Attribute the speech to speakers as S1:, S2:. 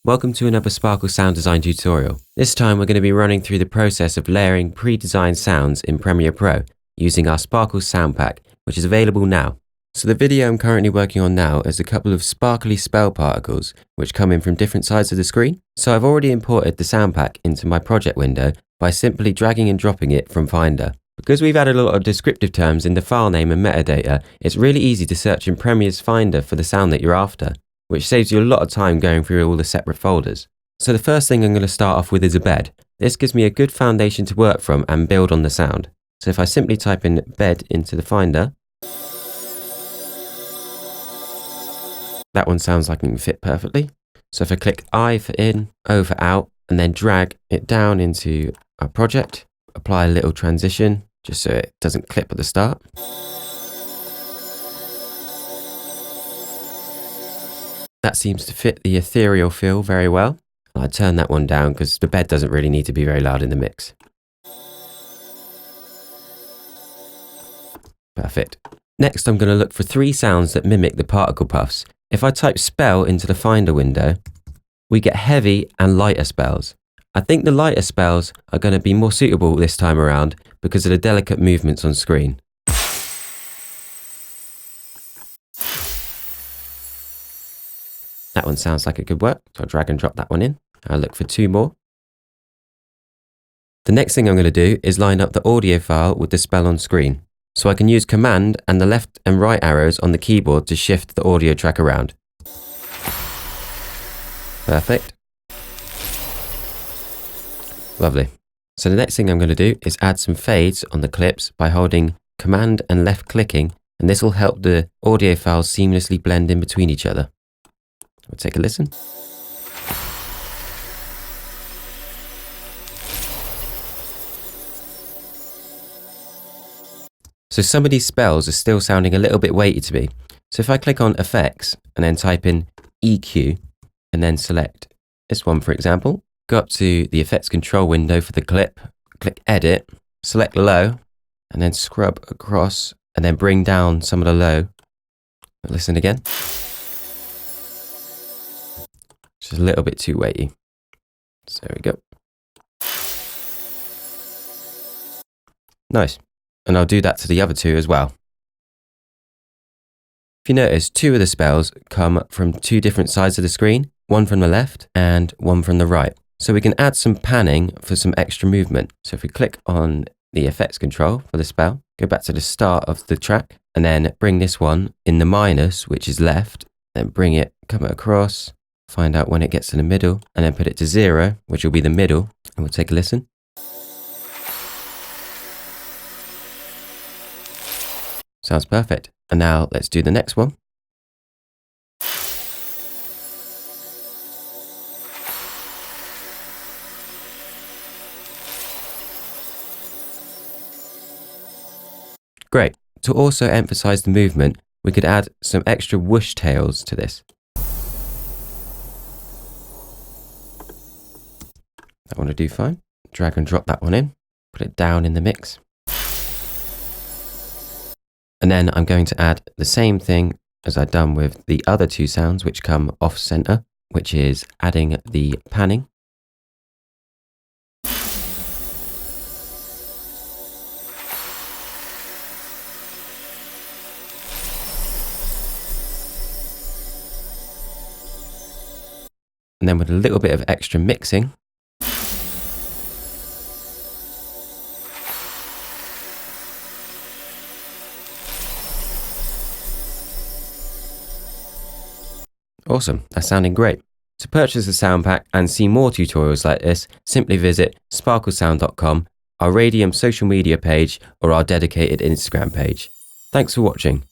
S1: Welcome to another Sparkle Sound Design tutorial. This time we're going to be running through the process of layering pre-designed sounds in Premiere Pro using our Sparkle Sound Pack, which is available now. So the video I'm currently working on now is a couple of sparkly spell particles which come in from different sides of the screen. So I've already imported the sound pack into my project window by simply dragging and dropping it from Finder. Because we've added a lot of descriptive terms in the file name and metadata, it's really easy to search in Premiere's Finder for the sound that you're after, which saves you a lot of time going through all the separate folders. So the first thing I'm going to start off with is a bed. This gives me a good foundation to work from and build on the sound. So if I simply type in bed into the Finder, that one sounds like it can fit perfectly. So if I click I for in, O for out, and then drag it down into our project, apply a little transition just so it doesn't clip at the start. That seems to fit the ethereal feel very well. I turn that one down because the bed doesn't really need to be very loud in the mix. Perfect. Next, I'm going to look for 3 sounds that mimic the particle puffs. If I type spell into the Finder window, we get heavy and lighter spells. I think the lighter spells are going to be more suitable this time around because of the delicate movements on screen. That one sounds like it could work, so I'll drag and drop that one in. I'll look for 2 more. The next thing I'm going to do is line up the audio file with the spell on screen. So I can use Command and the left and right arrows on the keyboard to shift the audio track around. Perfect. Lovely. So the next thing I'm going to do is add some fades on the clips by holding Command and left clicking, and this will help the audio files seamlessly blend in between each other. We'll take a listen. So some of these spells are still sounding a little bit weighty to me. So if I click on Effects and then type in EQ and then select this one, for example, go up to the Effects Control window for the clip, click Edit, select Low, and then scrub across and then bring down some of the low. Listen again. It's a little bit too weighty. So there we go. Nice. And I'll do that to the other 2 as well. If you notice, 2 of the spells come from 2 different sides of the screen, one from the left and one from the right. So we can add some panning for some extra movement. So if we click on the effects control for the spell, go back to the start of the track, and then bring this one in the minus, which is left, then bring it, come it across, find out when it gets to the middle, and then put it to 0, which will be the middle, and we'll take a listen. Sounds perfect. And now let's do the next one. Great. To also emphasize the movement, we could add some extra whoosh tails to this. That one will do fine. Drag and drop that one in, put it down in the mix. And then I'm going to add the same thing as I've done with the other 2 sounds which come off center, which is adding the panning. And then with a little bit of extra mixing, awesome, that's sounding great. To purchase the sound pack and see more tutorials like this, simply visit sparklesound.com, our Radium social media page, or our dedicated Instagram page. Thanks for watching.